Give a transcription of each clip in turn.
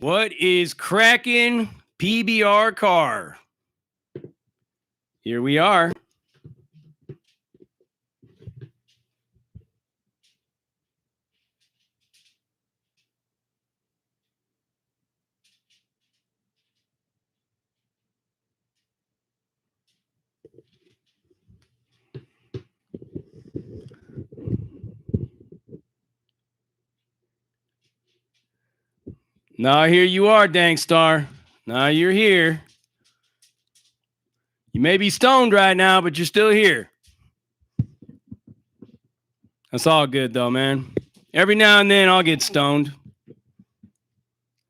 What is cracking PBR car? Here we are. Now here you are, Dankstar. Now you're here. You may be stoned right now, but you're still here. That's all good, though, man. Every now and then I'll get stoned.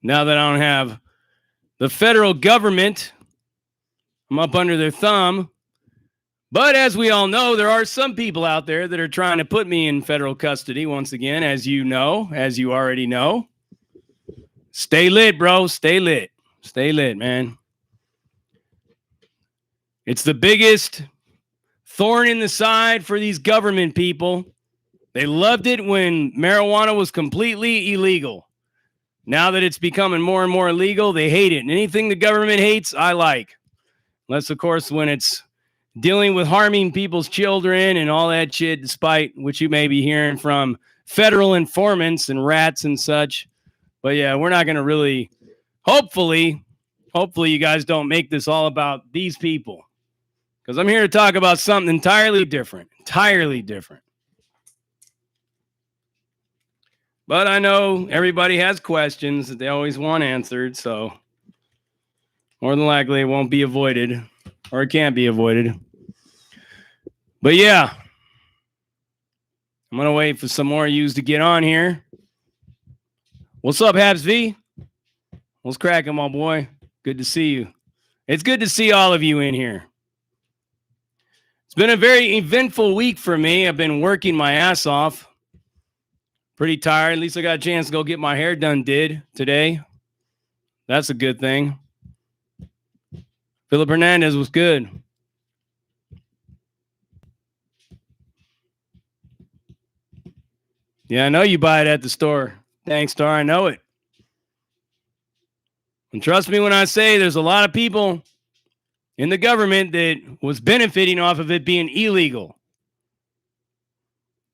Now that I don't have the federal government, I'm up under their thumb. But as we all know, there are some people out there that are trying to put me in federal custody once again, as you know, as you already know. Stay lit, bro. Stay lit. Stay lit, man. It's the biggest thorn in the side for these government people. They loved it when marijuana was completely illegal. Now that it's becoming more and more illegal, they hate it. And anything the government hates, I like. Unless, of course, when it's dealing with harming people's children and all that shit, despite what you may be hearing from federal informants and rats and such. But yeah, we're not going to really, hopefully you guys don't make this all about these people. Because I'm here to talk about something entirely different. But I know everybody has questions that they always want answered, so more than likely it won't be avoided, or it can't be avoided. But yeah, I'm going to wait for some more of yous to get on here. What's up, Habs V? What's cracking, my boy? Good to see you. It's good to see all of you in here. It's been a very eventful week for me. I've been working my ass off. Pretty tired. At least I got a chance to go get my hair done today. That's a good thing. Philip Hernandez was good. Yeah, I know you buy it at the store. Thanks, Star. I know it. And trust me when I say there's a lot of people in the government that was benefiting off of it being illegal.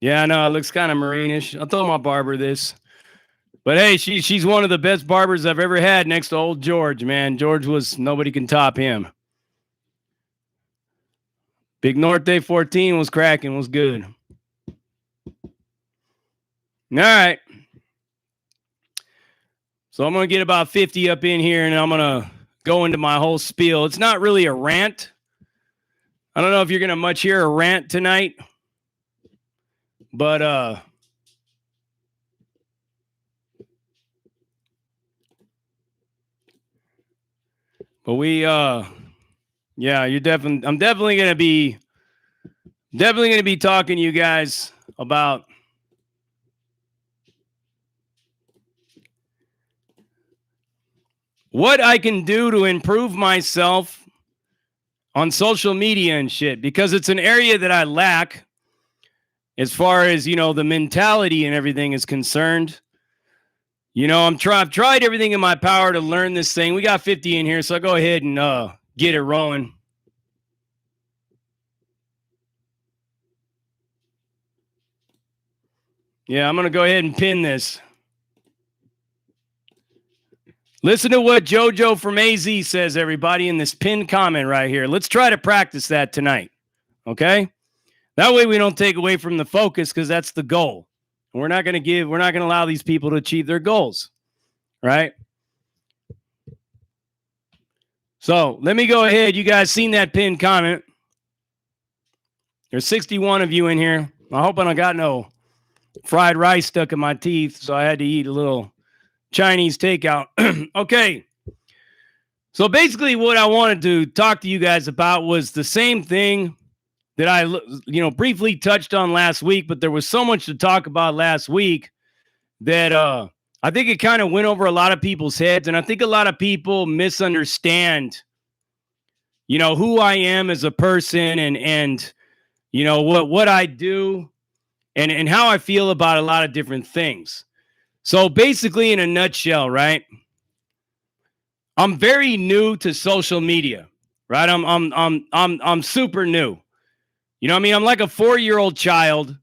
Yeah, I know. It looks kind of marine-ish. I'll tell my barber this. But hey, she's one of the best barbers I've ever had next to old George, man. George nobody can top him. Big Norte 14 was cracking, was good. All right. So I'm going to get about 50 up in here, and I'm going to go into my whole spiel. It's not really a rant. I don't know if you're going to much hear a rant tonight. But we yeah, I'm definitely going to be talking to you guys about what I can do to improve myself on social media and shit, because it's an area that I lack. As far as, the mentality and everything is concerned, I've tried everything in my power to learn this thing. We got 50 in here, so I'll go ahead and get it rolling. Yeah, I'm going to go ahead and pin this. Listen to what JoJo from AZ says, everybody, in this pinned comment right here. Let's try to practice that tonight, okay? That way we don't take away from the focus, because that's the goal. And we're not going to allow these people to achieve their goals, right? So let me go ahead. You guys seen that pinned comment? There's 61 of you in here. I hope I don't got no fried rice stuck in my teeth, so I had to eat a little Chinese takeout. Okay. So basically what I wanted to talk to you guys about was the same thing that I, briefly touched on last week, but there was so much to talk about last week that I think it kind of went over a lot of people's heads, and I think a lot of people misunderstand, who I am as a person and what I do and how I feel about a lot of different things. So basically, in a nutshell, right? I'm very new to social media, right? I'm super new. You know what I mean? I'm like a 4-year-old child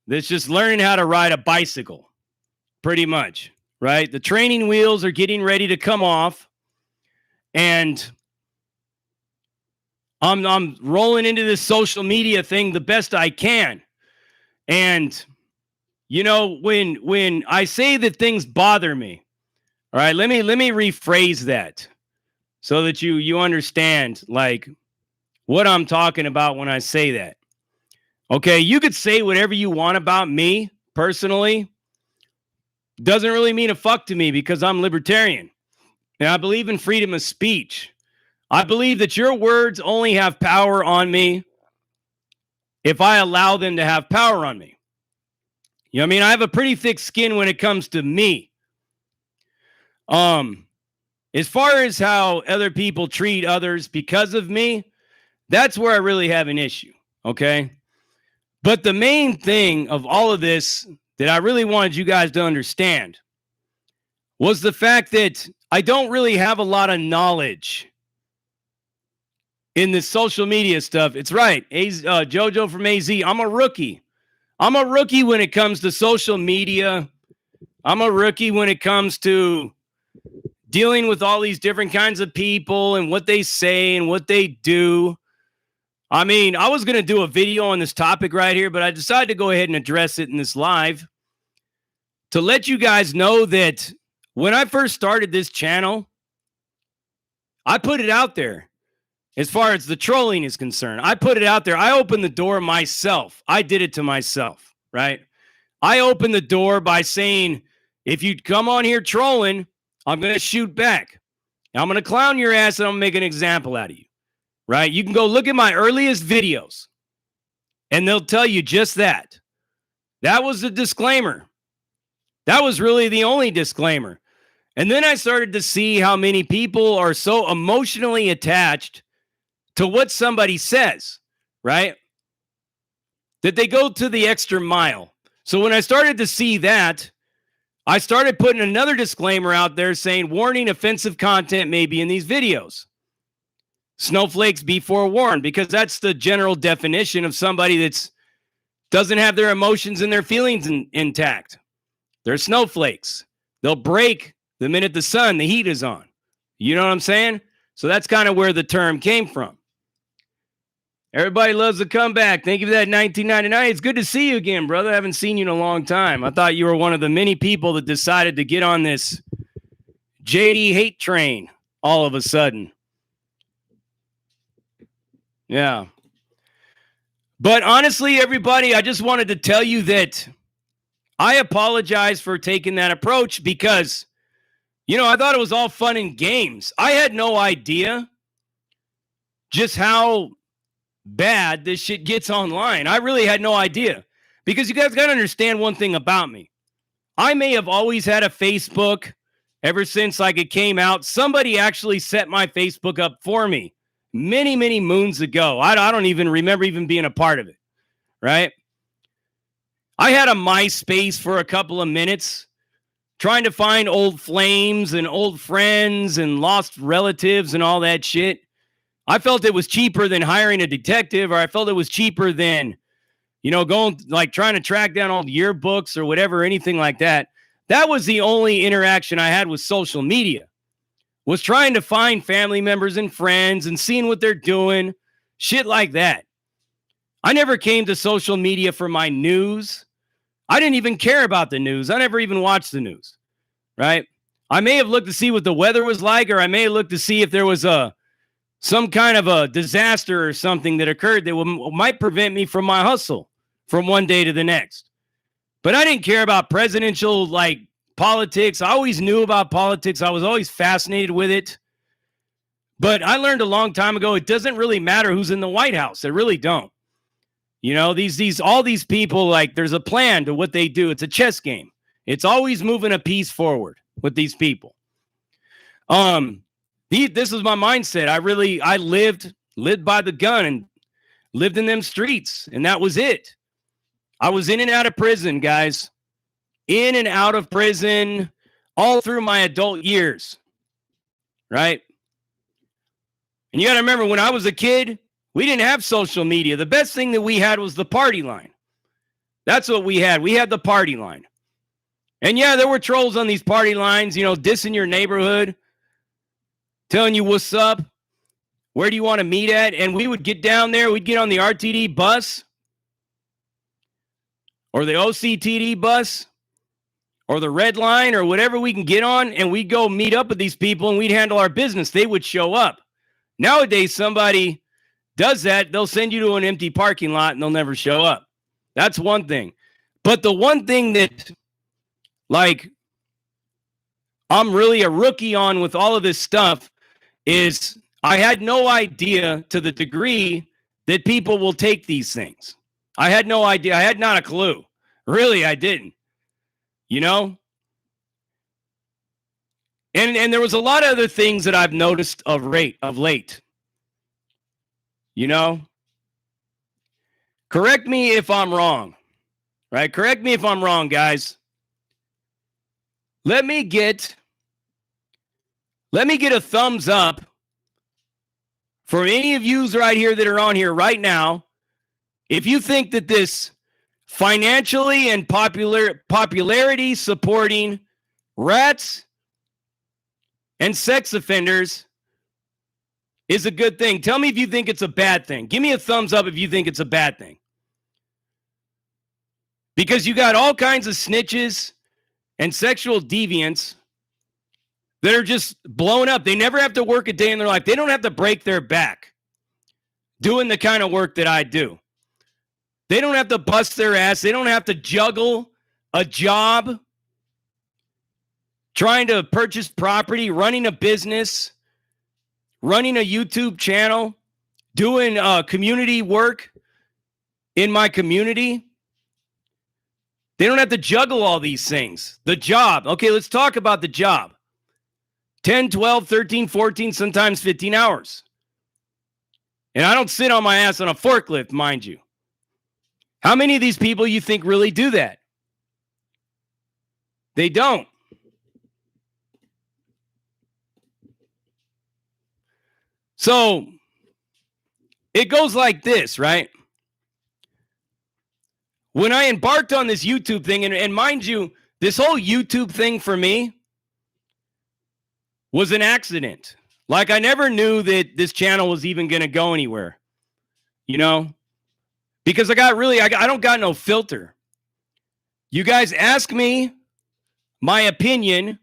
that's just learning how to ride a bicycle, pretty much, right? The training wheels are getting ready to come off, and I'm rolling into this social media thing the best I can. And you know, when I say that things bother me, all right, let me rephrase that so that you understand like what I'm talking about when I say that. Okay, you could say whatever you want about me personally. Doesn't really mean a fuck to me because I'm libertarian. And I believe in freedom of speech. I believe that your words only have power on me if I allow them to have power on me. You know what I mean? I have a pretty thick skin when it comes to me. As far as how other people treat others because of me, that's where I really have an issue. Okay. But the main thing of all of this that I really wanted you guys to understand was the fact that I don't really have a lot of knowledge in this social media stuff. It's right. Jojo from AZ, I'm a rookie. I'm a rookie when it comes to social media. I'm a rookie when it comes to dealing with all these different kinds of people and what they say and what they do. I mean, I was going to do a video on this topic right here, but I decided to go ahead and address it in this live to let you guys know that when I first started this channel, I put it out there as far as the trolling is concerned. I put it out there. I opened the door myself. I did it to myself, right? I opened the door by saying, if you come on here trolling, I'm going to shoot back. I'm going to clown your ass and I'm going to make an example out of you, right? You can go look at my earliest videos and they'll tell you just that. That was the disclaimer. That was really the only disclaimer. And then I started to see how many people are so emotionally attached to what somebody says, right? That they go to the extra mile. So when I started to see that, I started putting another disclaimer out there saying, warning, offensive content may be in these videos. Snowflakes be forewarned, because that's the general definition of somebody that's doesn't have their emotions and their feelings intact. They're snowflakes. They'll break the minute the heat is on. You know what I'm saying? So that's kind of where the term came from. Everybody loves a comeback. Thank you for that, 1999. It's good to see you again, brother. I haven't seen you in a long time. I thought you were one of the many people that decided to get on this JD hate train all of a sudden. Yeah. But honestly, everybody, I just wanted to tell you that I apologize for taking that approach because, you know, I thought it was all fun and games. I had no idea just how bad this shit gets online. I really had no idea, because you guys got to understand one thing about me. I may have always had a Facebook ever since like it came out. Somebody actually set my Facebook up for me many, many moons ago. I don't even remember even being a part of it, right? I had a MySpace for a couple of minutes trying to find old flames and old friends and lost relatives and all that shit. I felt it was cheaper than hiring a detective, or I felt it was cheaper than, you know, going like trying to track down all the yearbooks or whatever, anything like that. That was the only interaction I had with social media, was trying to find family members and friends and seeing what they're doing, shit like that. I never came to social media for my news. I didn't even care about the news. I never even watched the news, right? I may have looked to see what the weather was like, or I may have looked to see if there was some kind of a disaster or something that occurred that might prevent me from my hustle from one day to the next. But I didn't care about presidential, like, politics. I always knew about politics. I was always fascinated with it. But I learned a long time ago, it doesn't really matter who's in the White House. They really don't. You know, all these people, like, there's a plan to what they do. It's a chess game. It's always moving a piece forward with these people. This is my mindset. I lived by the gun and lived in them streets, and that was it. I was in and out of prison, guys. In and out of prison all through my adult years, right? And you got to remember, when I was a kid, we didn't have social media. The best thing that we had was the party line. That's what we had. We had the party line. And yeah, there were trolls on these party lines, dissing your neighborhood, telling you what's up, where do you want to meet at? And we would get down there, we'd get on the RTD bus or the OCTD bus or the red line or whatever we can get on, and we'd go meet up with these people and we'd handle our business. They would show up. Nowadays, somebody does that, they'll send you to an empty parking lot and they'll never show up. That's one thing. But the one thing that, I'm really a rookie on with all of this stuff is I had no idea to the degree that people will take these things. I had no idea. I had not a clue. Really, I didn't. And there was a lot of other things that I've noticed of late. Correct me if I'm wrong. Right? Correct me if I'm wrong, guys. Let me get a thumbs up for any of yous right here that are on here right now. If you think that this financially and popularity supporting rats and sex offenders is a good thing. Tell me if you think it's a bad thing. Give me a thumbs up if you think it's a bad thing. Because you got all kinds of snitches and sexual deviants that are just blown up. They never have to work a day in their life. They don't have to break their back doing the kind of work that I do. They don't have to bust their ass. They don't have to juggle a job, trying to purchase property, running a business, running a YouTube channel, doing community work in my community. They don't have to juggle all these things. The job. Okay, let's talk about the job. 10, 12, 13, 14, sometimes 15 hours. And I don't sit on my ass on a forklift, mind you. How many of these people you think really do that? They don't. So it goes like this, right? When I embarked on this YouTube thing, and mind you, this whole YouTube thing for me was an accident. Like, I never knew that this channel was even going to go anywhere, because I don't got no filter. You guys ask me my opinion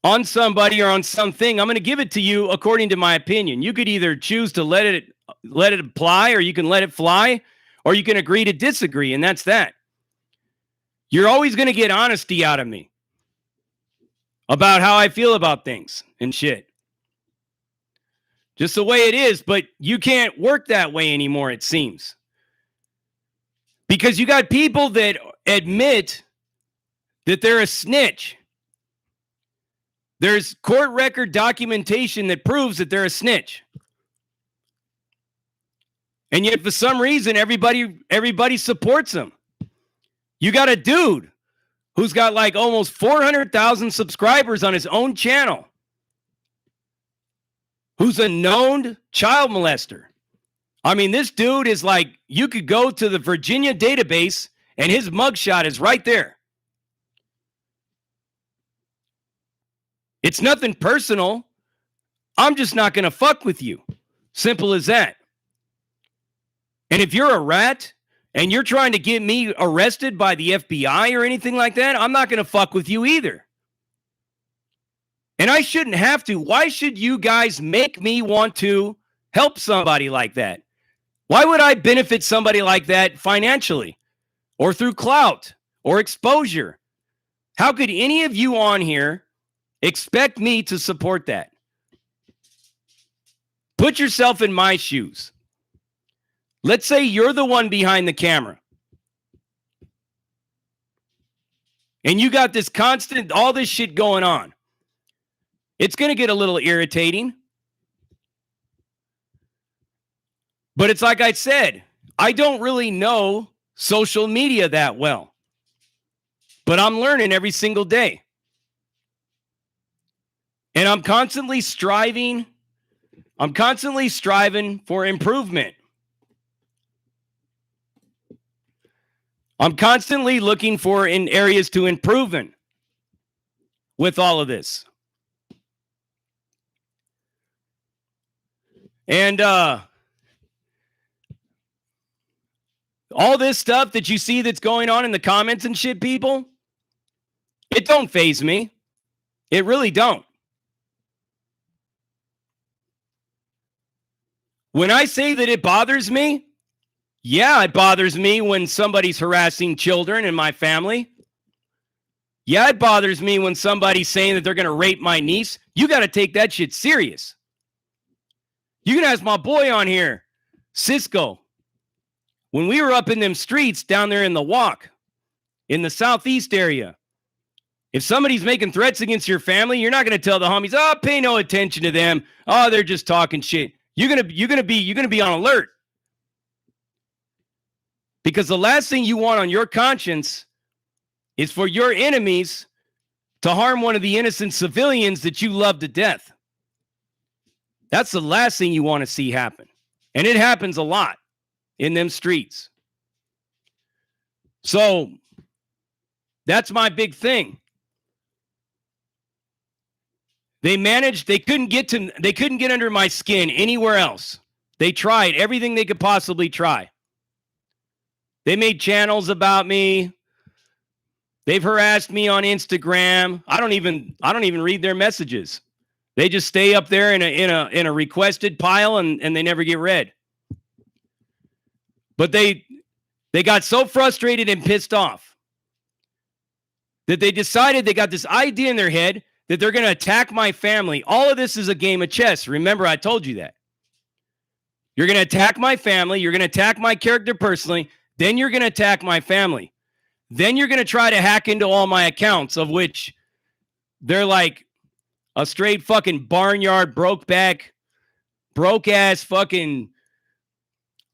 on somebody or on something, I'm going to give it to you according to my opinion. You could either choose to let it apply, or you can let it fly, or you can agree to disagree, and that's that. You're always going to get honesty out of me about how I feel about things and shit. Just the way it is, but you can't work that way anymore, it seems. Because you got people that admit that they're a snitch. There's court record documentation that proves that they're a snitch. And yet, for some reason, everybody supports them. You got a dude who's got like almost 400,000 subscribers on his own channel, who's a known child molester. I mean, this dude is like, you could go to the Virginia database and his mugshot is right there. It's nothing personal. I'm just not going to fuck with you. Simple as that. And if you're a rat and you're trying to get me arrested by the FBI or anything like that, I'm not going to fuck with you either. And I shouldn't have to. Why should you guys make me want to help somebody like that? Why would I benefit somebody like that financially or through clout or exposure? How could any of you on here expect me to support that? Put yourself in my shoes. Let's say you're the one behind the camera. And you got this constant, all this shit going on. It's going to get a little irritating. But it's like I said, I don't really know social media that well. But I'm learning every single day. And I'm constantly striving for improvement. I'm constantly looking for in areas to improve in with all of this. And all this stuff that you see that's going on in the comments and shit, people, it don't faze me. It really don't. When I say that it bothers me, yeah, it bothers me when somebody's harassing children in my family. Yeah, it bothers me when somebody's saying that they're going to rape my niece. You got to take that shit serious. You can ask my boy on here, Cisco. When we were up in them streets down there in the walk, in the southeast area, if somebody's making threats against your family, you're not going to tell the homies, "Oh, pay no attention to them. Oh, they're just talking shit." You're going to be on alert. Because the last thing you want on your conscience is for your enemies to harm one of the innocent civilians that you love to death. That's the last thing you want to see happen. And it happens a lot in them streets. So that's my big thing. They couldn't get under my skin anywhere else. They tried everything they could possibly try. They made channels about me. They've harassed me on Instagram. I don't even read their messages. They just stay up there in a requested pile and they never get read. But they got so frustrated and pissed off that they decided, they got this idea in their head that they're going to attack my family. All of this is a game of chess. Remember, I told you that. You're going to attack my family. You're going to attack my character personally. Then you're going to attack my family. Then you're going to try to hack into all my accounts, of which they're like a straight fucking barnyard, broke ass fucking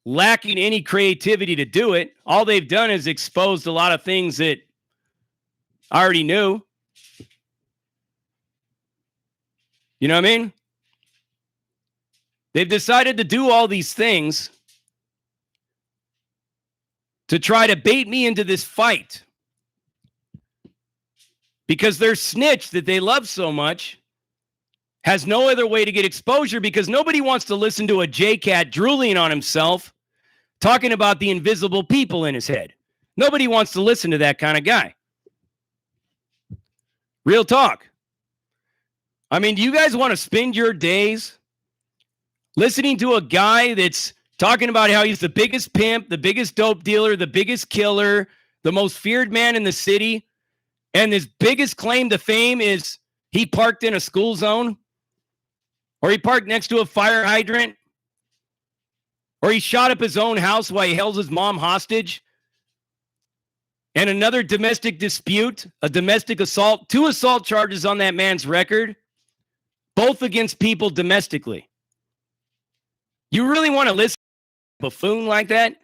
lacking any creativity to do it. All they've done is exposed a lot of things that I already knew. You know what I mean? They've decided to do all these things to try to bait me into this fight. Because their snitch that they love so much has no other way to get exposure, because nobody wants to listen to a J-Cat drooling on himself talking about the invisible people in his head. Nobody wants to listen to that kind of guy. Real talk. I mean, do you guys want to spend your days listening to a guy that's talking about how he's the biggest pimp, the biggest dope dealer, the biggest killer, the most feared man in the city, and his biggest claim to fame is he parked in a school zone, or he parked next to a fire hydrant, or he shot up his own house while he held his mom hostage, and another domestic dispute, a domestic assault, 2 assault charges on that man's record, both against people domestically. You really want to listen to a buffoon like that?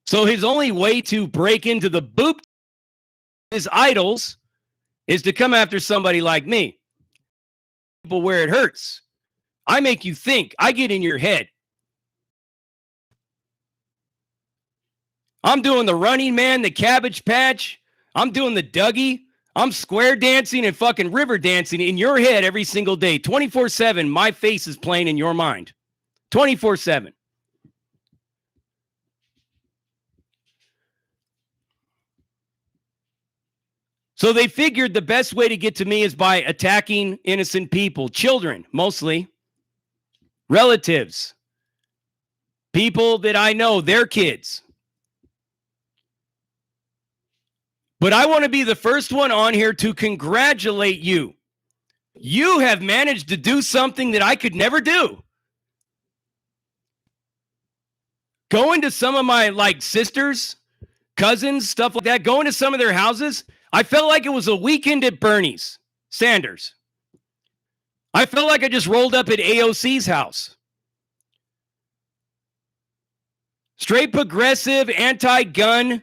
So his only way to break into the boop his idols is to come after somebody like me. People where it hurts. I make you think. I get in your head. I'm doing the Running Man, the Cabbage Patch. I'm doing the Dougie. I'm square dancing and fucking river dancing in your head every single day. 24/7, my face is playing in your mind. 24/7. So they figured the best way to get to me is by attacking innocent people, children, mostly, relatives, people that I know, their kids. But I want to be the first one on here to congratulate you. You have managed to do something that I could never do. Going to some of my sisters, cousins, stuff like that, going to some of their houses, I felt like it was a weekend at Bernie's Sanders. I felt like I just rolled up at AOC's house. Straight progressive, anti-gun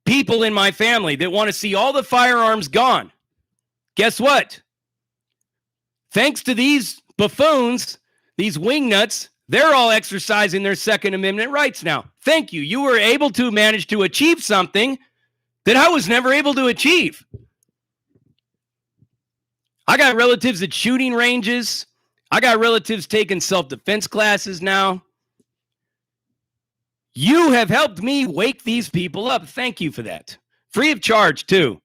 people in my family that want to see all the firearms gone. Guess what? Thanks to these buffoons, these wingnuts, they're all exercising their Second Amendment rights now. Thank you. You were able to manage to achieve something that I was never able to achieve. I got relatives at shooting ranges. I got relatives taking self-defense classes now. You have helped me wake these people up. Thank you for that. Free of charge, too.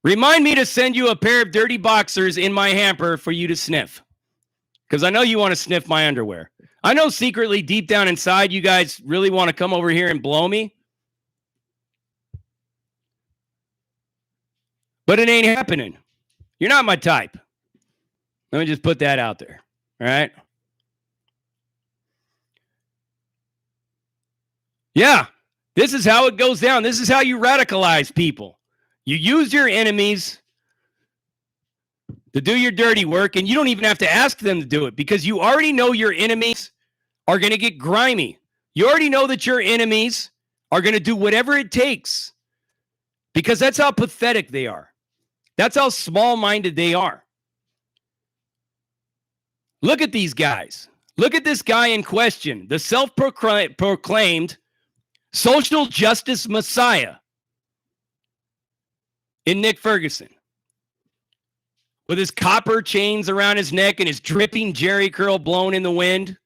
Remind me to send you a pair of dirty boxers in my hamper for you to sniff. Because I know you want to sniff my underwear. I know secretly, deep down inside, you guys really want to come over here and blow me. But it ain't happening. You're not my type. Let me just put that out there. All right? Yeah, this is how it goes down. This is how you radicalize people. You use your enemies to do your dirty work, and you don't even have to ask them to do it because you already know your enemies are going to get grimy. You already know that your enemies are going to do whatever it takes because that's how pathetic they are. That's how small-minded they are. Look at these guys. Look at this guy in question, the self-proclaimed social justice messiah in Nick Ferguson. With his copper chains around his neck and his dripping Jerry curl blown in the wind.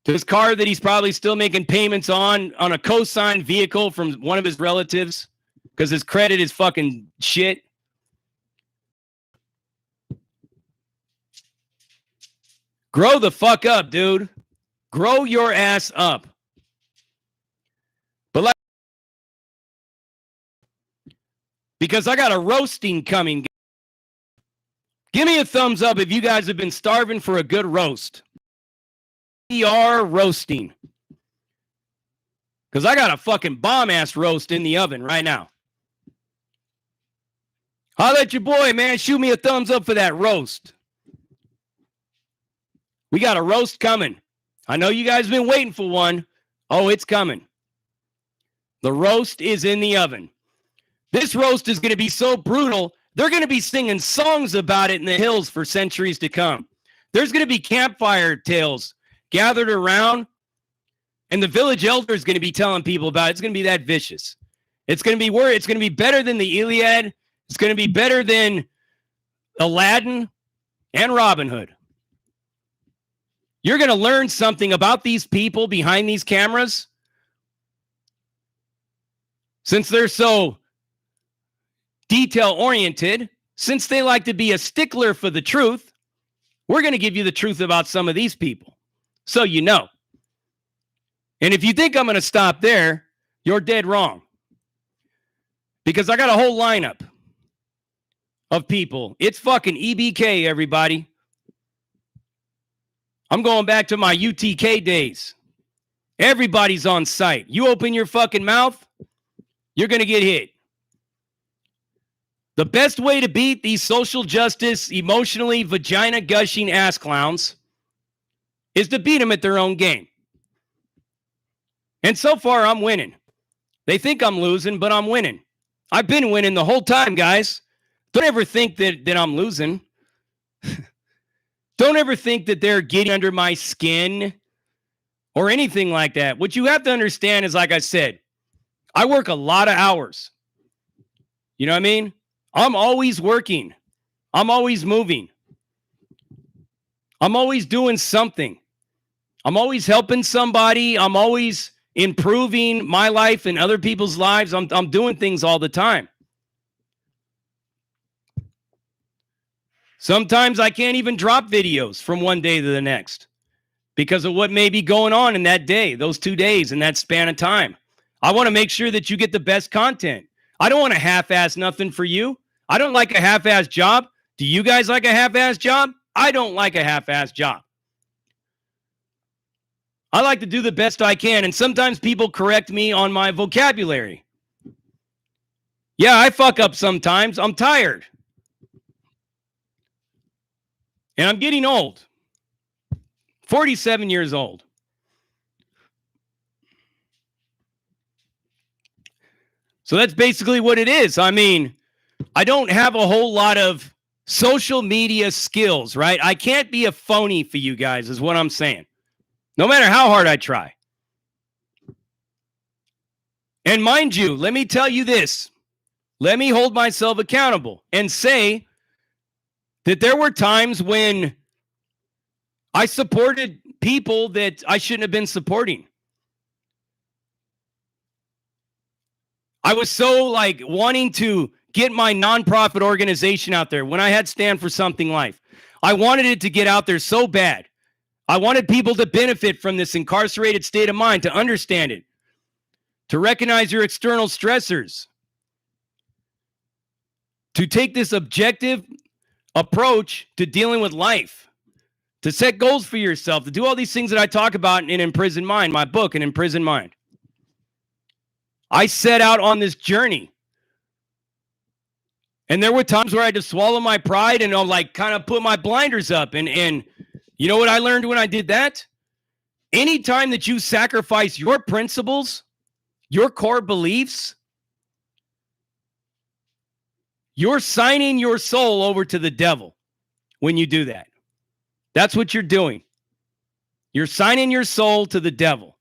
To his car that he's probably still making payments on a co-signed vehicle from one of his relatives because his credit is fucking shit. Grow the fuck up, dude. Grow your ass up. But because I got a roasting coming. Give me a thumbs up if you guys have been starving for a good roast. We are roasting. Because I got a fucking bomb-ass roast in the oven right now. Holla at your boy, man. Shoot me a thumbs up for that roast. We got a roast coming. I know you guys have been waiting for one. Oh, it's coming. The roast is in the oven. This roast is going to be so brutal, they're going to be singing songs about it in the hills for centuries to come. There's going to be campfire tales gathered around, and the village elder is going to be telling people about it. It's going to be that vicious. It's going to be it's going to be better than the Iliad. It's going to be better than Aladdin and Robin Hood. You're going to learn something about these people behind these cameras. Since they're so detail-oriented, since they like to be a stickler for the truth, we're going to give you the truth about some of these people. So you know. And if you think I'm going to stop there, you're dead wrong. Because I got a whole lineup of people. It's fucking EBK, everybody. I'm going back to my UTK days. Everybody's on site. You open your fucking mouth, you're going to get hit. The best way to beat these social justice, emotionally vagina-gushing ass clowns is to beat them at their own game. And so far, I'm winning. They think I'm losing, but I'm winning. I've been winning the whole time, guys. Don't ever think that I'm losing. Don't ever think that they're getting under my skin or anything like that. What you have to understand is, like I said, I work a lot of hours. You know what I mean? I'm always working. I'm always moving. I'm always doing something. I'm always helping somebody. I'm always improving my life and other people's lives. I'm doing things all the time. Sometimes I can't even drop videos from one day to the next because of what may be going on in that day, those 2 days, in that span of time. I want to make sure that you get the best content. I don't want to half-ass nothing for you. I don't like a half-ass job. Do you guys like a half-ass job? I don't like a half-ass job. I like to do the best I can, and sometimes people correct me on my vocabulary. Yeah, I fuck up sometimes. I'm tired. And I'm getting old. 47 years old. So that's basically what it is. I mean, I don't have a whole lot of social media skills, right? I can't be a phony for you guys, is what I'm saying. No matter how hard I try. And mind you, let me tell you this. Let me hold myself accountable and say that there were times when I supported people that I shouldn't have been supporting. I was so like wanting to get my nonprofit organization out there when I had Stand for Something Life. I wanted it to get out there so bad. I wanted people to benefit from this incarcerated state of mind, to understand it, to recognize your external stressors, to take this objective approach to dealing with life, to set goals for yourself, to do all these things that I talk about in Imprisoned Mind, my book, An Imprisoned Mind. I set out on this journey. And there were times where I had to swallow my pride and I'll like kind of put my blinders up. And you know what I learned when I did that? Anytime that you sacrifice your principles, your core beliefs, you're signing your soul over to the devil when you do that. That's what you're doing. You're signing your soul to the devil.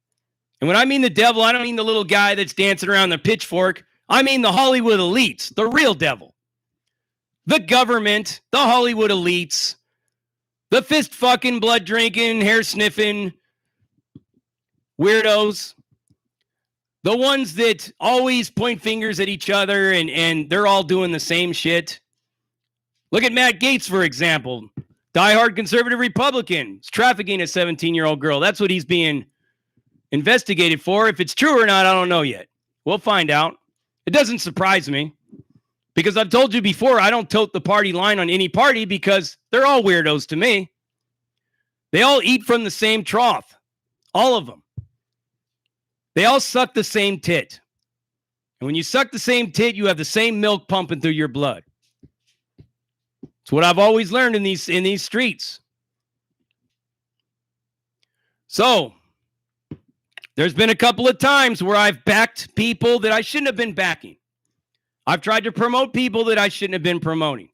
And when I mean the devil, I don't mean the little guy that's dancing around the pitchfork. I mean the Hollywood elites, the real devil. The government, the Hollywood elites, the fist fucking, blood drinking, hair sniffing weirdos. The ones that always point fingers at each other and they're all doing the same shit. Look at Matt Gaetz, for example. Diehard conservative Republican. He's trafficking a 17-year-old girl. That's what he's being investigated for. If it's true or not, I don't know yet. We'll find out. It doesn't surprise me because I've told you before, I don't tote the party line on any party because they're all weirdos to me. They all eat from the same trough. All of them. They all suck the same tit. And when you suck the same tit, you have the same milk pumping through your blood. It's what I've always learned in these streets. So, there's been a couple of times where I've backed people that I shouldn't have been backing. I've tried to promote people that I shouldn't have been promoting.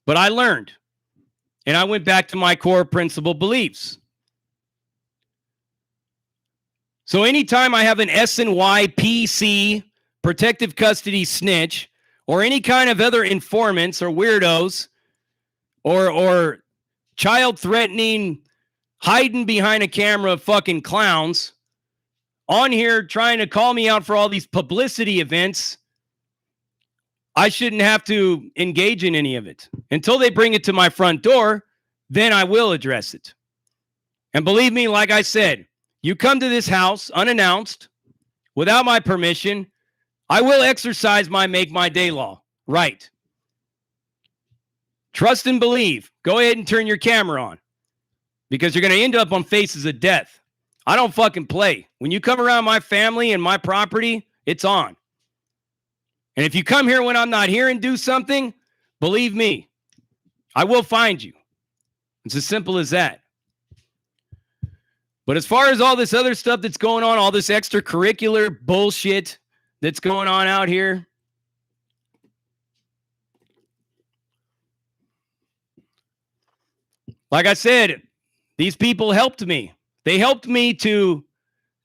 But I learned. And I went back to my core principle beliefs. So anytime I have an SNYPC, protective custody snitch, or any kind of other informants or weirdos, or child-threatening, hiding behind a camera fucking clowns on here trying to call me out for all these publicity events, I shouldn't have to engage in any of it. Until they bring it to my front door, then I will address it. And believe me, like I said, you come to this house unannounced, without my permission, I will exercise my make my day law. Right. Trust and believe. Go ahead and turn your camera on because you're going to end up on Faces of Death. I don't fucking play. When you come around my family and my property, it's on. And if you come here when I'm not here and do something, believe me, I will find you. It's as simple as that. But as far as all this other stuff that's going on, all this extracurricular bullshit that's going on out here, like I said, these people helped me. They helped me to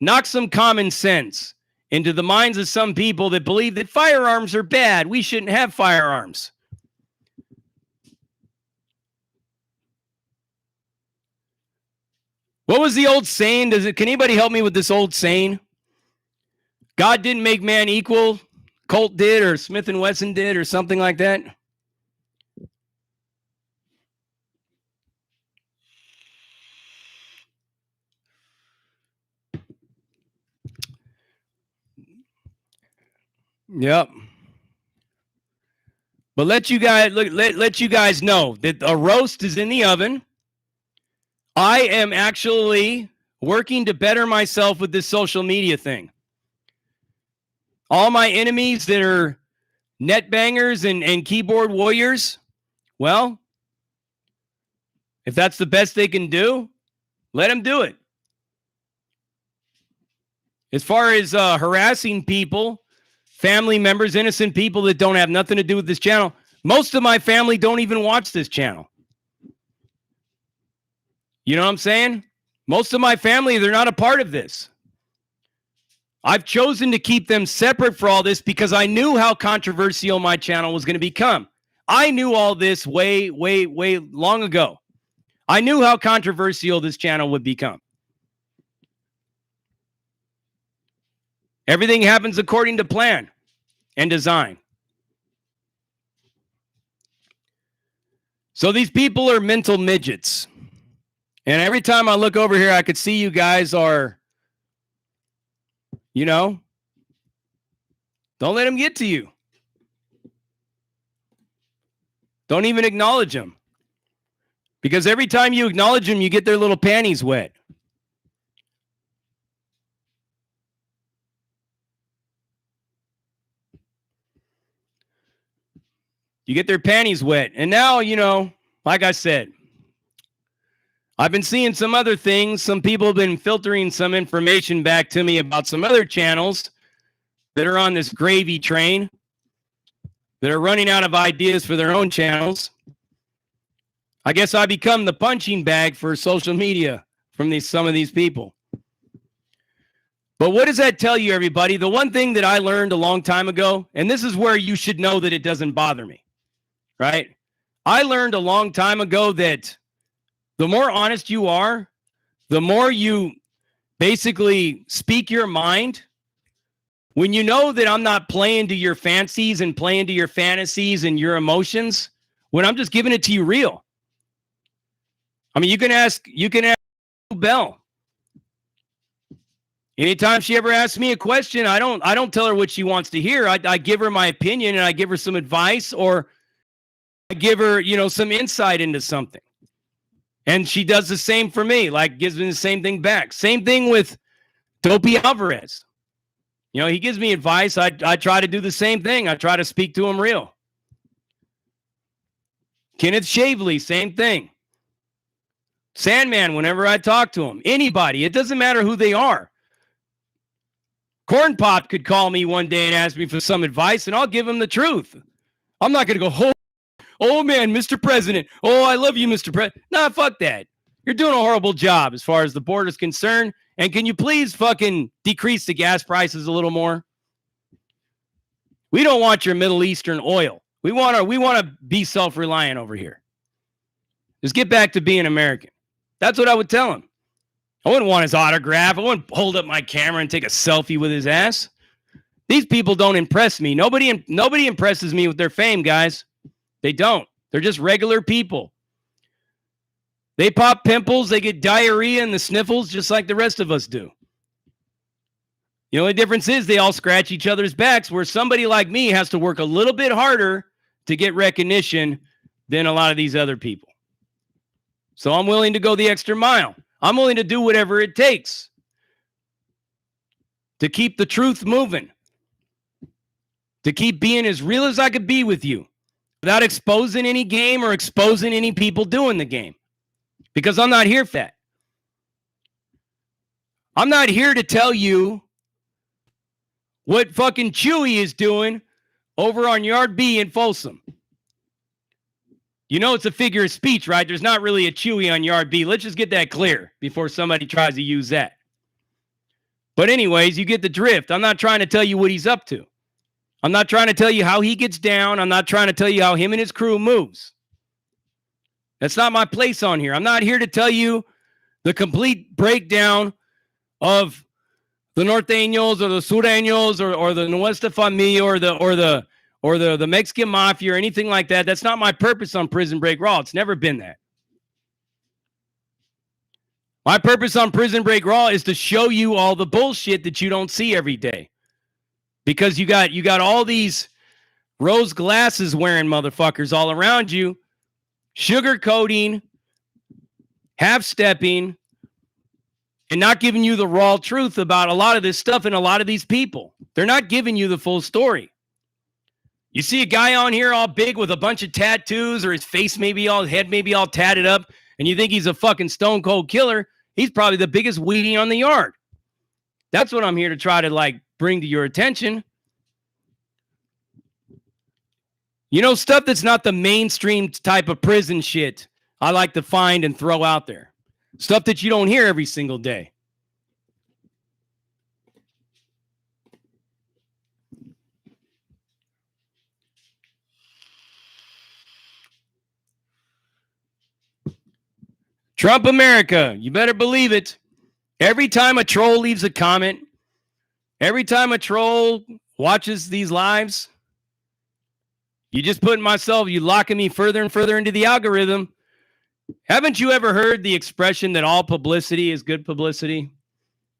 knock some common sense into the minds of some people that believe that firearms are bad. We shouldn't have firearms. What was the old saying? Can anybody help me with this old saying? God didn't make man equal. Colt did, or Smith & Wesson did, or something like that. Yep. But let you guys know that a roast is in the oven. I am actually working to better myself with this social media thing. All my enemies that are net bangers and keyboard warriors, well, if that's the best they can do, let them do it. As far as harassing people, family members, innocent people that don't have nothing to do with this channel, Most of my family don't even watch this channel. You know what I'm saying? Most of my family, they're not a part of this. I've chosen to keep them separate for all this because I knew how controversial my channel was going to become. I knew all this way long ago. I knew how controversial this channel would become. Everything happens according to plan and design. So these people are mental midgets. And every time I look over here, I could see you guys are, you know, don't let them get to you. Don't even acknowledge them. Because every time you acknowledge them, you get their little panties wet. You get their panties wet. And now, you know, like I said, I've been seeing some other things. Some people have been filtering some information back to me about some other channels that are on this gravy train, that are running out of ideas for their own channels. I guess I become the punching bag for social media from some of these people. But what does that tell you, everybody? The one thing that I learned a long time ago, and this is where you should know that it doesn't bother me, right? I learned a long time ago that the more honest you are, the more you basically speak your mind. When you know that I'm not playing to your fancies and playing to your fantasies and your emotions, when I'm just giving it to you real. I mean, you can ask Belle. Anytime she ever asks me a question, I don't tell her what she wants to hear. I give her my opinion and I give her some advice, or I give her, you know, some insight into something. And she does the same for me, like gives me the same thing back. Same thing with Dopey Alvarez. You know, he gives me advice. I try to do the same thing. I try to speak to him real. Kenneth Shavely, same thing. Sandman, whenever I talk to him. Anybody, it doesn't matter who they are. Corn Pop could call me one day and ask me for some advice, and I'll give him the truth. I'm not going to go, oh man, Mr. President. Oh, I love you, Mr. President. Nah, fuck that. You're doing a horrible job as far as the border is concerned. And can you please fucking decrease the gas prices a little more? We don't want your Middle Eastern oil. We want to be self-reliant over here. Just get back to being American. That's what I would tell him. I wouldn't want his autograph. I wouldn't hold up my camera and take a selfie with his ass. These people don't impress me. Nobody impresses me with their fame, guys. They don't. They're just regular people. They pop pimples, they get diarrhea and the sniffles just like the rest of us do. The only difference is they all scratch each other's backs, where somebody like me has to work a little bit harder to get recognition than a lot of these other people. So I'm willing to go the extra mile. I'm willing to do whatever it takes to keep the truth moving, to keep being as real as I could be with you without exposing any game or exposing any people doing the game. Because I'm not here for that. I'm not here to tell you what fucking Chewy is doing over on Yard B in Folsom. You know it's a figure of speech, right? There's not really a Chewy on Yard B. Let's just get that clear before somebody tries to use that. But anyways, you get the drift. I'm not trying to tell you what he's up to. I'm not trying to tell you how he gets down. I'm not trying to tell you how him and his crew moves. That's not my place on here. I'm not here to tell you the complete breakdown of the Norteños or the Sureños or the Nuestra Familia or the Mexican Mafia or anything like that. That's not my purpose on Prison Break Raw. It's never been that. My purpose on Prison Break Raw is to show you all the bullshit that you don't see every day. Because you got all these rose glasses wearing motherfuckers all around you, sugarcoating, half-stepping, and not giving you the raw truth about a lot of this stuff and a lot of these people. They're not giving you the full story. You see a guy on here all big with a bunch of tattoos, or his face head maybe all tatted up, and you think he's a fucking stone cold killer. He's probably the biggest weenie on the yard. That's what I'm here to try to bring to your attention. You know, stuff that's not the mainstream type of prison shit I like to find and throw out there. Stuff that you don't hear every single day. Trump America, you better believe it. Every time a troll leaves a comment, every time a troll watches these lives, you just put myself, you locking me further and further into the algorithm. Haven't you ever heard the expression that all publicity is good publicity?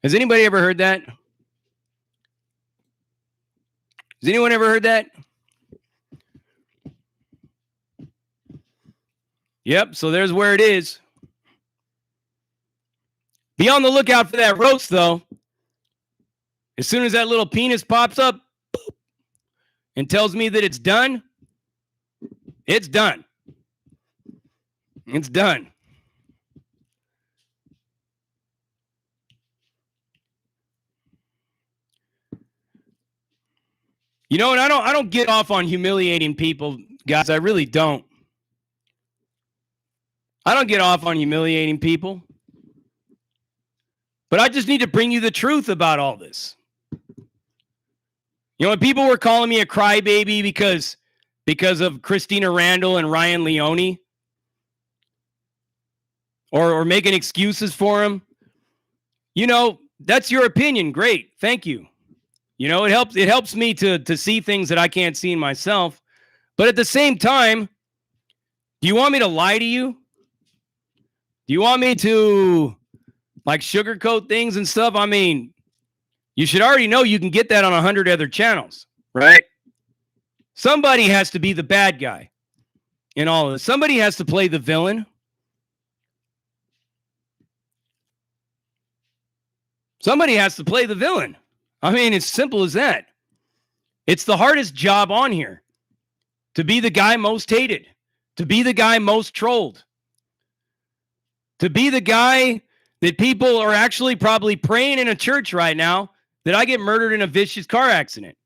Has anybody ever heard that? Has anyone ever heard that? Yep, so there's where it is. Be on the lookout for that roast, though. As soon as that little penis pops up boop, and tells me that it's done, it's done. It's done. You know, and I don't get off on humiliating people, guys. I really don't. I don't get off on humiliating people. But I just need to bring you the truth about all this. You know, when people were calling me a crybaby because of Christina Randall and Ryan Leone, or making excuses for him, you know, that's your opinion. Great. Thank you. You know, it helps me to see things that I can't see in myself. But at the same time, do you want me to lie to you? Do you want me to like sugarcoat things and stuff? I mean, you should already know you can get that on 100 other channels, right? Somebody has to be the bad guy in all of this. Somebody has to play the villain. Somebody has to play the villain. I mean, it's simple as that. It's the hardest job on here. To be the guy most hated. To be the guy most trolled. To be the guy that people are actually probably praying in a church right now that I get murdered in a vicious car accident.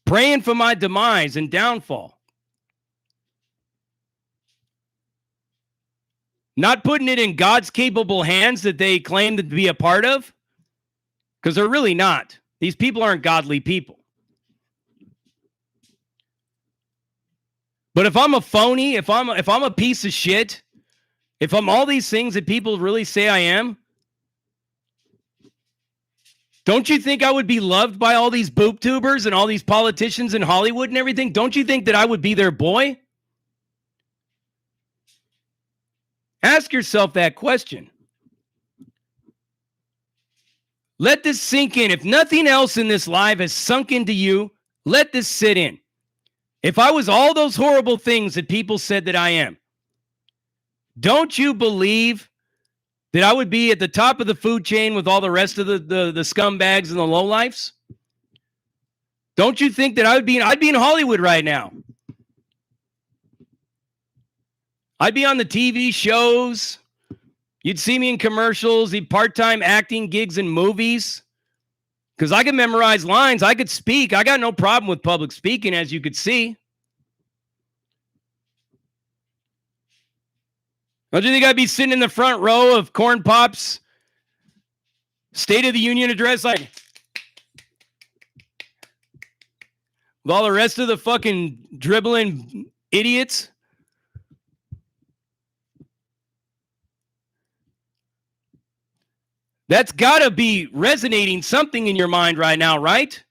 Praying for my demise and downfall. Not putting it in God's capable hands that they claim to be a part of. Because they're really not. These people aren't godly people. But if I'm a phony, if I'm a piece of shit, if I'm all these things that people really say I am, don't you think I would be loved by all these boob tubers and all these politicians in Hollywood and everything? Don't you think that I would be their boy? Ask yourself that question. Let this sink in. If nothing else in this live has sunk into you, let this sit in. If I was all those horrible things that people said that I am, don't you believe that I would be at the top of the food chain with all the rest of the scumbags and the lowlifes? Don't you think that I'd be in Hollywood right now? I'd be on the TV shows. You'd see me in commercials, the part-time acting gigs in movies. Because I could memorize lines. I could speak. I got no problem with public speaking, as you could see. Don't you think I'd be sitting in the front row of Corn Pop's State of the Union address like with all the rest of the fucking dribbling idiots? That's got to be resonating something in your mind right now, right?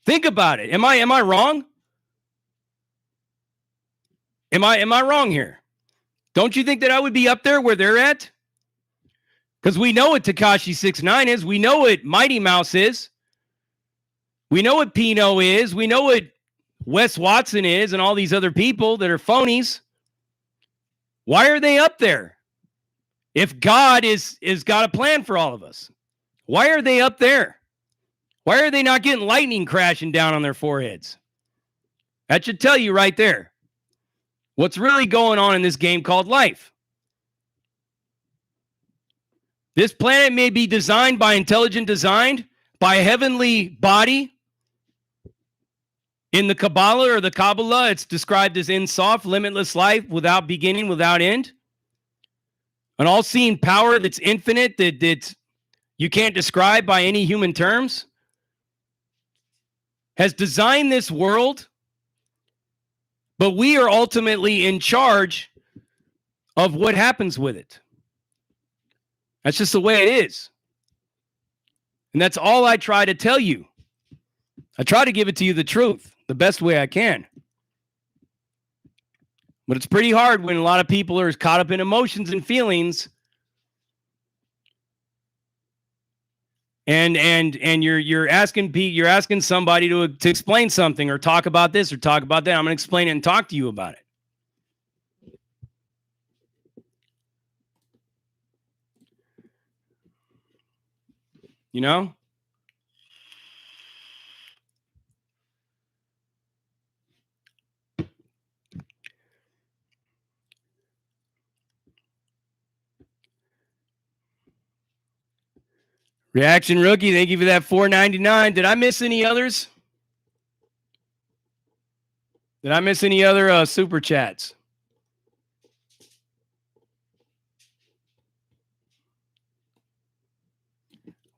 Think about it. Am I wrong? Am I wrong here? Don't you think that I would be up there where they're at? Because we know what Tekashi 6ix9ine is. We know what Mighty Mouse is. We know what Pino is. We know what Wes Watson is and all these other people that are phonies. Why are they up there? If God is got a plan for all of us, why are they up there? Why are they not getting lightning crashing down on their foreheads? That should tell you right there what's really going on in this game called life. This planet may be designed by intelligent design, by a heavenly body, In the Kabbalah or the Kabbalah, it's described as in soft, limitless life without beginning, without end. An all-seeing power that's infinite, that you can't describe by any human terms, has designed this world, but we are ultimately in charge of what happens with it. That's just the way it is. And that's all I try to tell you. I try to give it to you the truth, the best way I can. But it's pretty hard when a lot of people are caught up in emotions and feelings. And you're asking somebody to explain something or talk about this or talk about that. I'm going to explain it and talk to you about it. You know? Reaction Rookie, thank you for that $4.99. Did I miss any others? Did I miss any other super chats?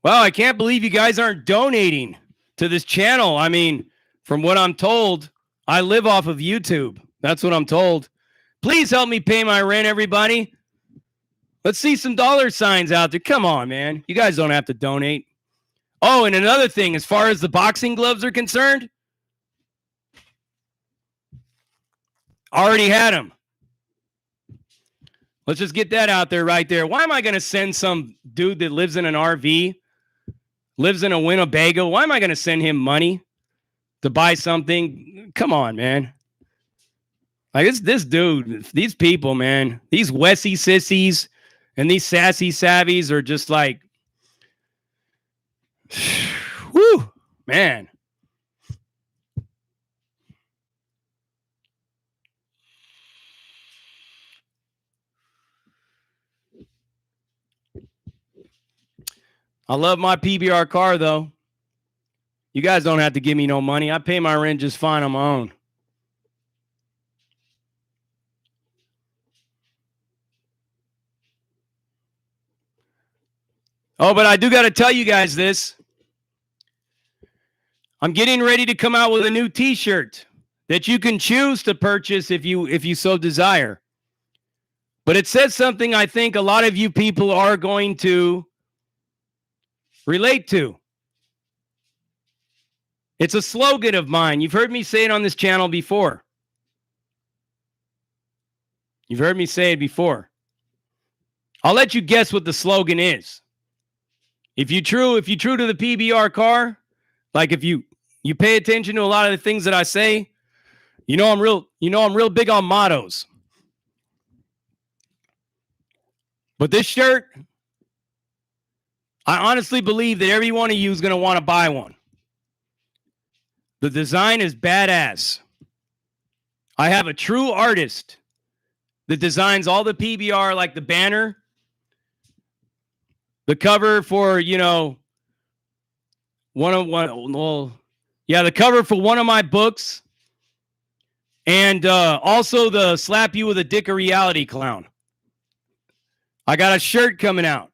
Wow, I can't believe you guys aren't donating to this channel. I mean, from what I'm told, I live off of YouTube. That's what I'm told. Please help me pay my rent, everybody. Let's see some dollar signs out there. Come on, man. You guys don't have to donate. Oh, and another thing, as far as the boxing gloves are concerned, already had them. Let's just get that out there right there. Why am I going to send some dude that lives in an RV, lives in a Winnebago? Why am I going to send him money to buy something? Come on, man. Like this dude, these people, man, these Wessy sissies and these sassy savvies are just like, whew, man. I love my PBR car, though. You guys don't have to give me no money. I pay my rent just fine on my own. Oh, but I do got to tell you guys this. I'm getting ready to come out with a new T-shirt that you can choose to purchase if you so desire. But it says something I think a lot of you people are going to relate to. It's a slogan of mine. You've heard me say it on this channel before. You've heard me say it before. I'll let you guess what the slogan is. If you true to the PBR car, like if you pay attention to a lot of the things that I say, I'm real big on mottos. But this shirt, I honestly believe that every one of you is going to want to buy one. The design is badass. I have a true artist that designs all the PBR, like the banner, the cover for, the cover for one of my books, and also the slap you with a dick of reality clown. I got a shirt coming out.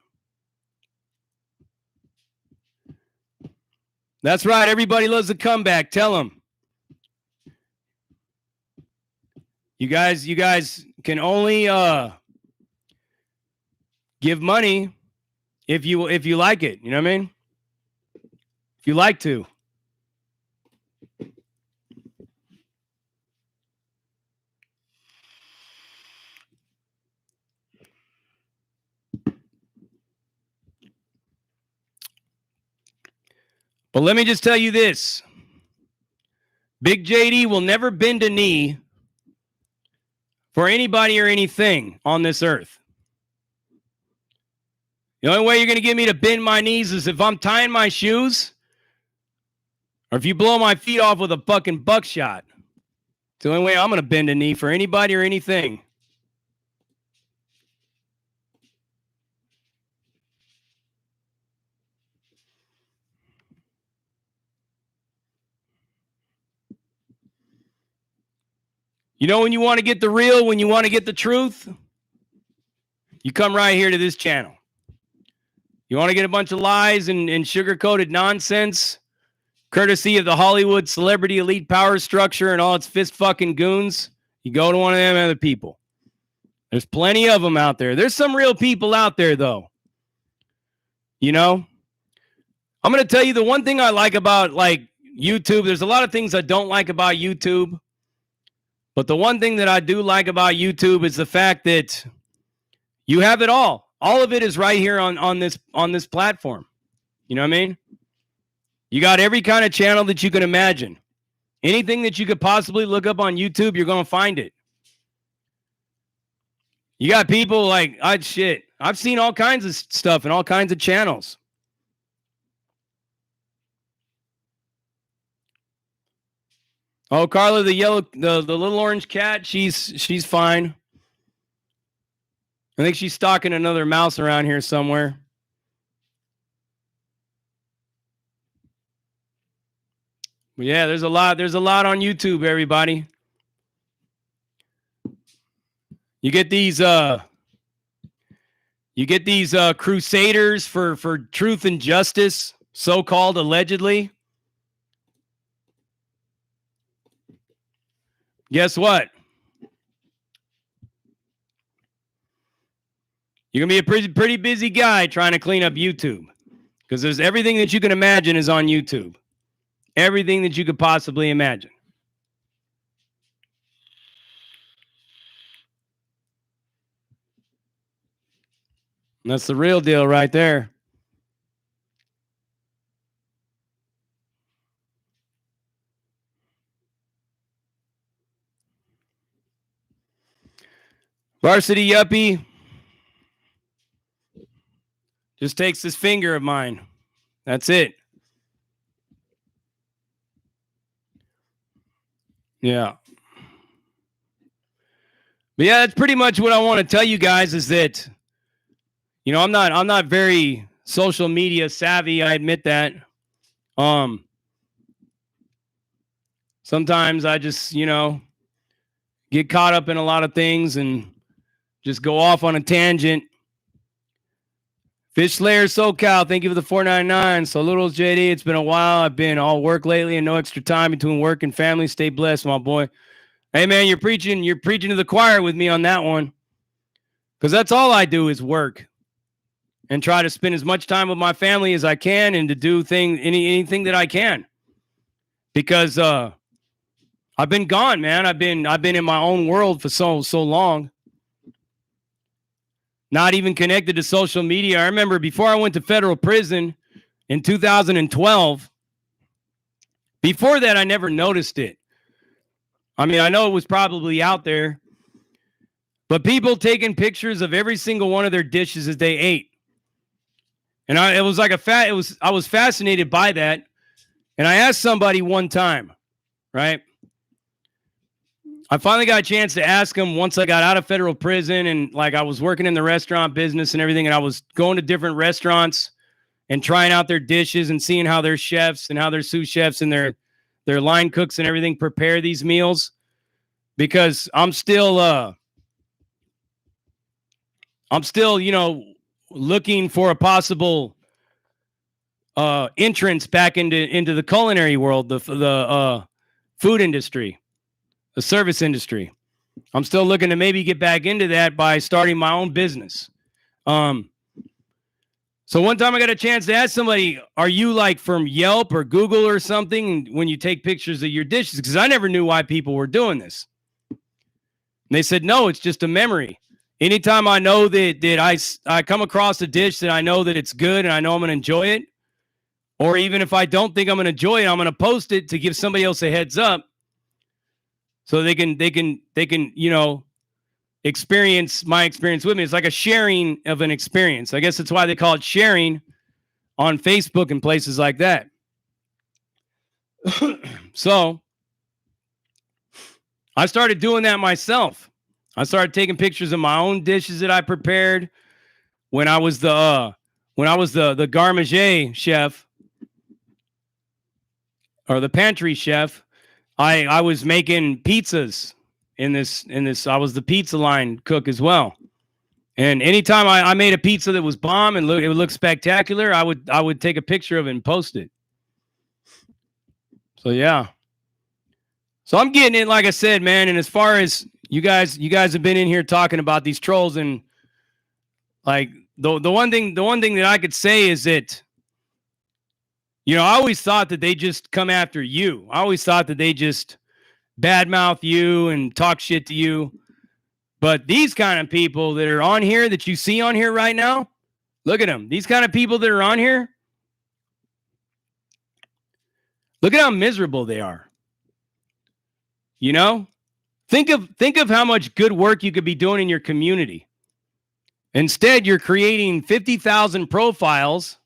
That's right. Everybody loves a comeback. Tell them. You guys can only give money if you like it. You know what I mean? If you like to. But let me just tell you this. Big JD will never bend a knee for anybody or anything on this earth. The only way you're going to get me to bend my knees is if I'm tying my shoes or if you blow my feet off with a fucking buckshot. It's the only way I'm going to bend a knee for anybody or anything. You know when you want to get the real, when you want to get the truth, you come right here to this channel. You want to get a bunch of lies and sugar-coated nonsense, courtesy of the Hollywood celebrity elite power structure and all its fist-fucking goons, you go to one of them other people. There's plenty of them out there. There's some real people out there, though. You know? I'm going to tell you the one thing I like about, like, YouTube. There's a lot of things I don't like about YouTube. But the one thing that I do like about YouTube is the fact that you have it all. All of it is right here on this platform. You know what I mean? You got every kind of channel that you can imagine. Anything that you could possibly look up on YouTube, you're going to find it. You got people like, I've seen all kinds of stuff and all kinds of channels. Oh, Carla, the little orange cat, she's fine. I think she's stalking another mouse around here somewhere. But yeah, there's a lot on YouTube, everybody. You get these crusaders for truth and justice, so-called allegedly. Guess what? You're going to be a pretty busy guy trying to clean up YouTube. Because there's everything that you can imagine is on YouTube. Everything that you could possibly imagine. And that's the real deal right there. Varsity Yuppie just takes this finger of mine. That's it. Yeah. But yeah, that's pretty much what I want to tell you guys is that, you know, I'm not very social media savvy. I admit that. Sometimes I just, you know, get caught up in a lot of things and just go off on a tangent. Fish Slayer SoCal, thank you for the $4.99. Saludos, JD. It's been a while. I've been all work lately and no extra time between work and family. Stay blessed, my boy. Hey, man, you're preaching to the choir with me on that one. Because that's all I do is work and try to spend as much time with my family as I can and to do anything that I can. Because I've been gone, man. I've been in my own world for so long. Not even connected to social media. I remember before I went to federal prison in 2012, before that, I never noticed it. I mean, I know it was probably out there, but people taking pictures of every single one of their dishes as they ate. And I was fascinated by that. And I asked somebody one time, right? I finally got a chance to ask him once I got out of federal prison and like I was working in the restaurant business and everything. And I was going to different restaurants and trying out their dishes and seeing how their chefs and how their sous chefs and their line cooks and everything prepare these meals. Because I'm still, you know, looking for a possible entrance back into the culinary world, the food industry. The service industry. I'm still looking to maybe get back into that by starting my own business. So one time I got a chance to ask somebody, are you like from Yelp or Google or something when you take pictures of your dishes? Because I never knew why people were doing this. And they said, no, it's just a memory. Anytime I know that I come across a dish that I know that it's good and I know I'm going to enjoy it, or even if I don't think I'm going to enjoy it, I'm going to post it to give somebody else a heads up. So they can, you know, experience my experience with me. It's like a sharing of an experience. I guess that's why they call it sharing on Facebook and places like that. So I started doing that myself. I started taking pictures of my own dishes that I prepared when I was the garde chef or the pantry chef. I was making pizzas in this. I was the pizza line cook as well. And anytime I made a pizza that was bomb and it would look spectacular, I would take a picture of it and post it. So yeah. So I'm getting it, like I said, man. And as far as you guys have been in here talking about these trolls, and like the one thing that I could say is that, you know, I always thought that they just come after you. I always thought that they just badmouth you and talk shit to you. But these kind of people that are on here, that you see on here right now, look at them. These kind of people that are on here, look at how miserable they are. You know, think of how much good work you could be doing in your community. Instead, you're creating 50,000 profiles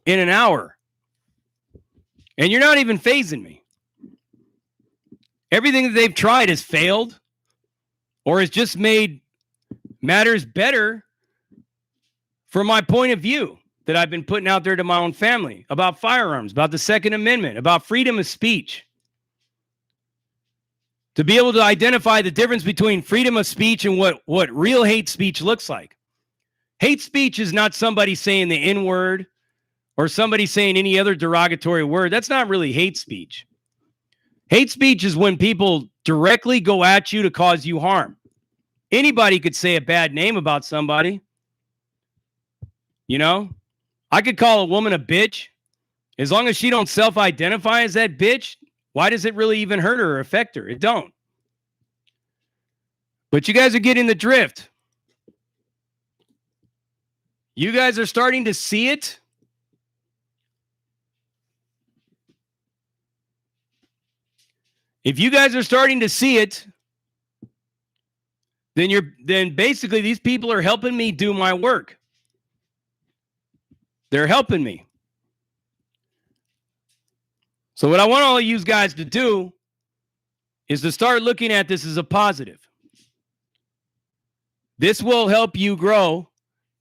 in an hour. And you're not even phasing me. Everything that they've tried has failed, or has just made matters better from my point of view that I've been putting out there to my own family about firearms, about the Second Amendment, about freedom of speech. To be able to identify the difference between freedom of speech and what real hate speech looks like. Hate speech is not somebody saying the N-word or somebody saying any other derogatory word. That's not really hate speech. Hate speech is when people directly go at you to cause you harm. Anybody could say a bad name about somebody. You know, I could call a woman a bitch. As long as she don't self-identify as that bitch, why does it really even hurt her or affect her? It don't. But you guys are getting the drift. You guys are starting to see it. If you guys are starting to see it, then basically these people are helping me do my work. They're helping me. So what I want all of you guys to do is to start looking at this as a positive. This will help you grow.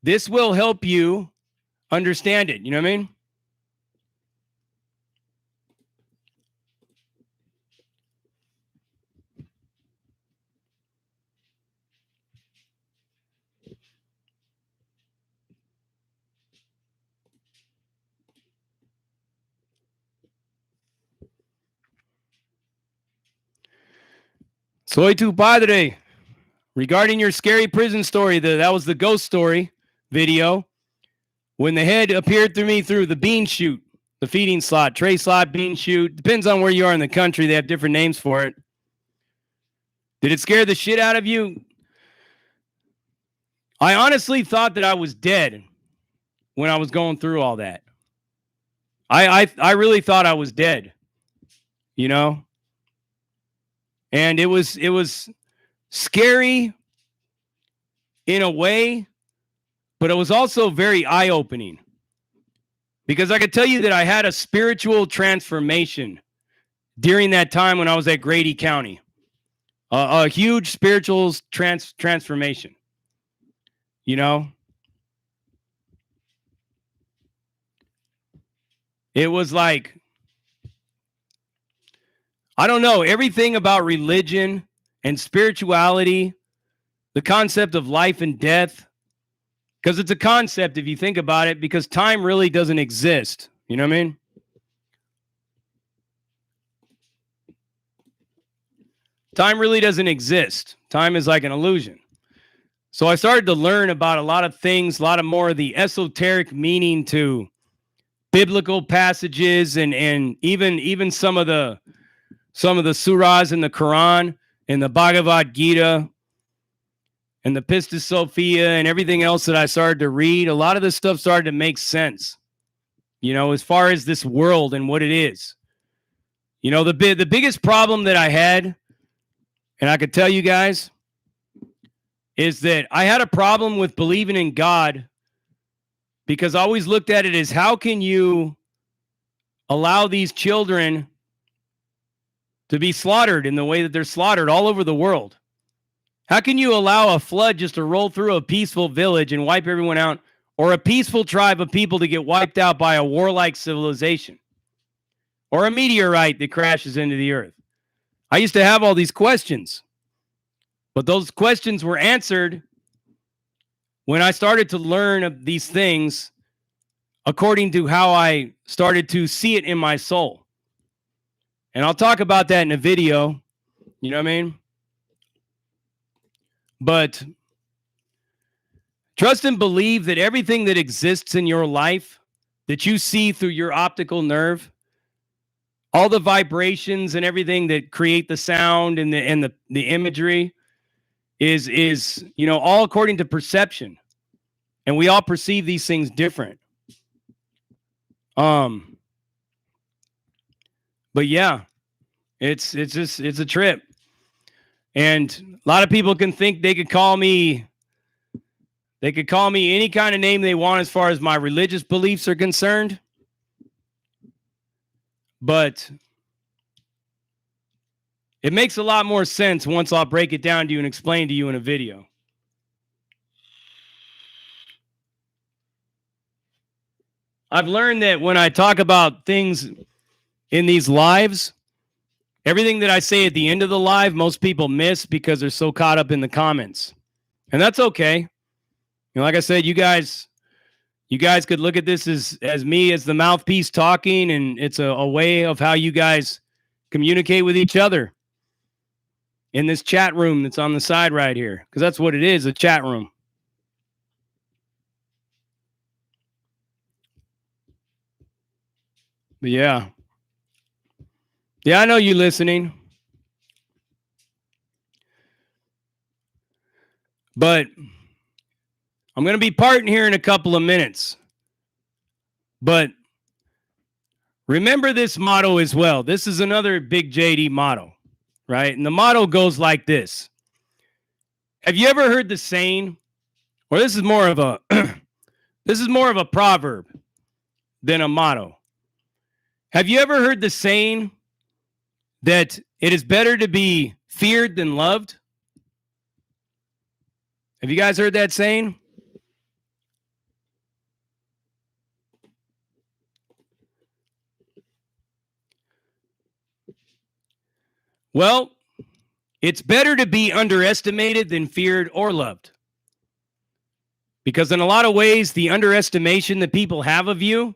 This will help you understand it. You know what I mean? Soy tu padre. Regarding your scary prison story, that was the ghost story video. When the head appeared through me through the bean chute, the feeding slot, tray slot, bean chute. Depends on where you are in the country. They have different names for it. Did it scare the shit out of you? I honestly thought that I was dead when I was going through all that. I really thought I was dead, you know? And it was scary in a way, but it was also very eye-opening. Because I could tell you that I had a spiritual transformation during that time when I was at Grady County. A huge spiritual transformation. You know? It was like, I don't know, everything about religion and spirituality, the concept of life and death, because it's a concept if you think about it, because time really doesn't exist. You know what I mean? Time really doesn't exist. Time is like an illusion. So I started to learn about a lot of things, a lot of more of the esoteric meaning to biblical passages and even some of the surahs in the Quran and the Bhagavad Gita and the Pistis Sophia and everything else that I started to read. A lot of this stuff started to make sense, you know, as far as this world and what it is. You know, the biggest problem that I had, and I could tell you guys, is that I had a problem with believing in God because I always looked at it as, how can you allow these children to be slaughtered in the way that they're slaughtered all over the world? How can you allow a flood just to roll through a peaceful village and wipe everyone out, or a peaceful tribe of people to get wiped out by a warlike civilization, or a meteorite that crashes into the earth? I used to have all these questions, but those questions were answered when I started to learn of these things according to how I started to see it in my soul. And I'll talk about that in a video, you know what I mean? But trust and believe that everything that exists in your life that you see through your optical nerve, all the vibrations and everything that create the sound and the imagery is all according to perception. And we all perceive these things different. But yeah, it's a trip. And a lot of people can think they could call me any kind of name they want as far as my religious beliefs are concerned. But it makes a lot more sense once I'll break it down to you and explain to you in a video. I've learned that when I talk about things in these lives, everything that I say at the end of the live, most people miss because they're so caught up in the comments. And that's okay. Like I said, you guys could look at this as me as the mouthpiece talking, and it's a way of how you guys communicate with each other in this chat room that's on the side right here, because that's what it is, a chat room. But yeah, I know you listening. But I'm going to be parting here in a couple of minutes. But remember this motto as well. This is another big JD motto, right? And the motto goes like this. Have you ever heard the saying, or this is more of a proverb than a motto. Have you ever heard the saying that it is better to be feared than loved? Have you guys heard that saying? Well, it's better to be underestimated than feared or loved. Because in a lot of ways, the underestimation that people have of you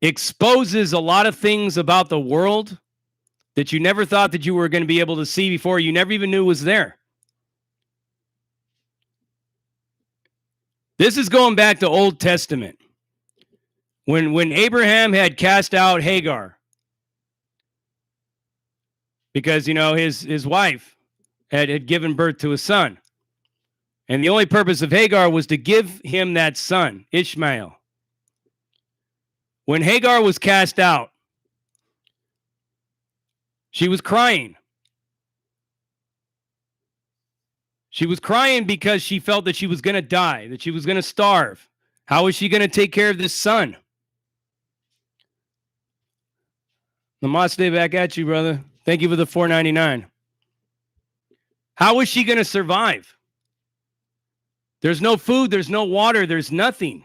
exposes a lot of things about the world that you never thought that you were going to be able to see before, you never even knew was there. This is going back to Old Testament. When Abraham had cast out Hagar, because, his wife had given birth to a son. And the only purpose of Hagar was to give him that son, Ishmael. When Hagar was cast out, she was crying. She was crying because she felt that she was going to die, that she was going to starve. How was she going to take care of this son? Namaste back at you, brother. Thank you for the $4.99. How was she going to survive? There's no food, there's no water, there's nothing.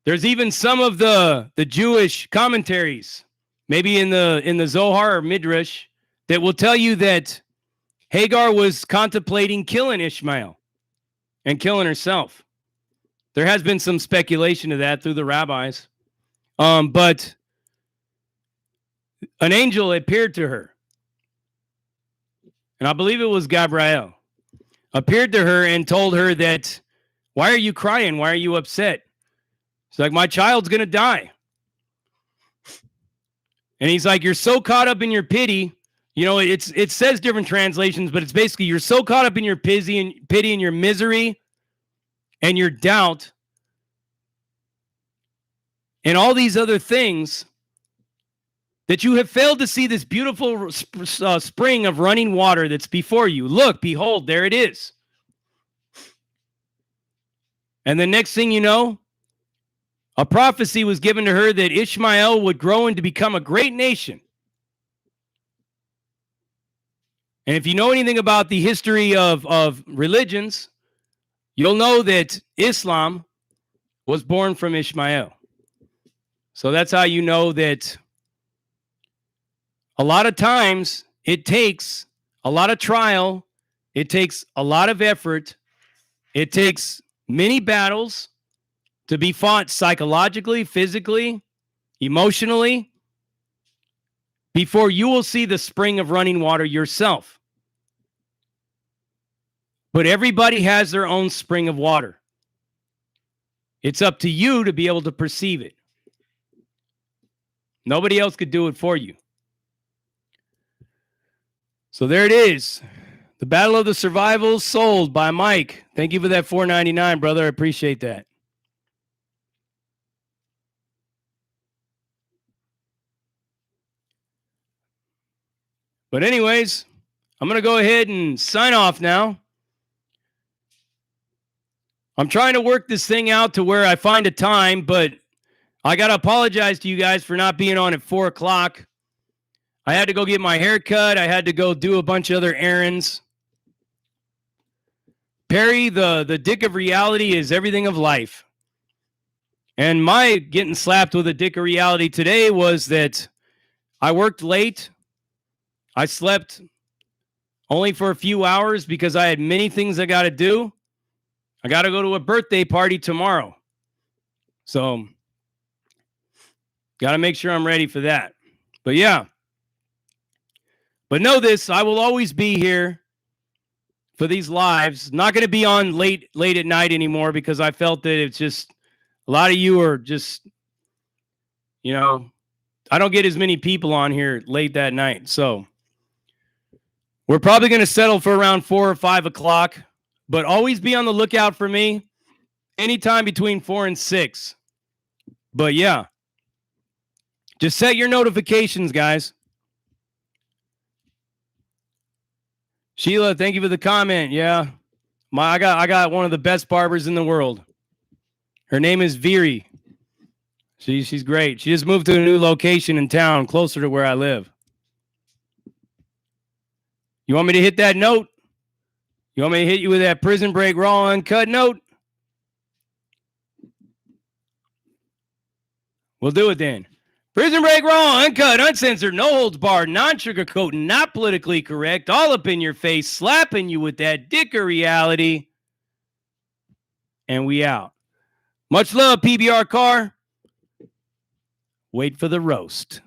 There's even some of the Jewish commentaries, maybe in the Zohar or Midrash, that will tell you that Hagar was contemplating killing Ishmael and killing herself. There has been some speculation of that through the rabbis. But an angel appeared to her. And I believe it was Gabriel. Appeared to her and told her that, why are you crying? Why are you upset? She's like, my child's going to die. And he's like, you're so caught up in your pity. It says different translations, but it's basically you're so caught up in your pity and your misery and your doubt and all these other things that you have failed to see this beautiful spring of running water that's before you. Look, behold, there it is. And the next thing you know, a prophecy was given to her that Ishmael would grow into become a great nation. And if you know anything about the history of religions, you'll know that Islam was born from Ishmael. So that's how you know that a lot of times it takes a lot of trial. It takes a lot of effort. It takes many battles to be fought psychologically, physically, emotionally, before you will see the spring of running water yourself. But everybody has their own spring of water. It's up to you to be able to perceive it. Nobody else could do it for you. So there it is. The Battle of the Survivals, sold by Mike. Thank you for that $4.99, brother. I appreciate that. But anyways, I'm going to go ahead and sign off now. I'm trying to work this thing out to where I find a time, but I got to apologize to you guys for not being on at 4 o'clock. I had to go get my hair cut. I had to go do a bunch of other errands. Perry, the dick of reality is everything of life. And my getting slapped with a dick of reality today was that I worked late. I slept only for a few hours because I had many things I got to do. I got to go to a birthday party tomorrow. So, got to make sure I'm ready for that. But yeah. But know this, I will always be here for these lives. Not going to be on late at night anymore because I felt that it's just, a lot of you are just, you know, I don't get as many people on here late that night. So, we're probably going to settle for around 4 or 5 o'clock. But always be on the lookout for me anytime between 4 and 6. But yeah, just set your notifications, guys. Sheila, thank you for the comment. Yeah, I got one of the best barbers in the world. Her name is Viri. She's great. She just moved to a new location in town, closer to where I live. You want me to hit that note? You want me to hit you with that Prison Break Raw Uncut note? We'll do it then. Prison Break Raw, Uncut, Uncensored, no holds barred, non-sugarcoating, not politically correct, all up in your face, slapping you with that dick of reality. And we out. Much love, PBR Car. Wait for the roast.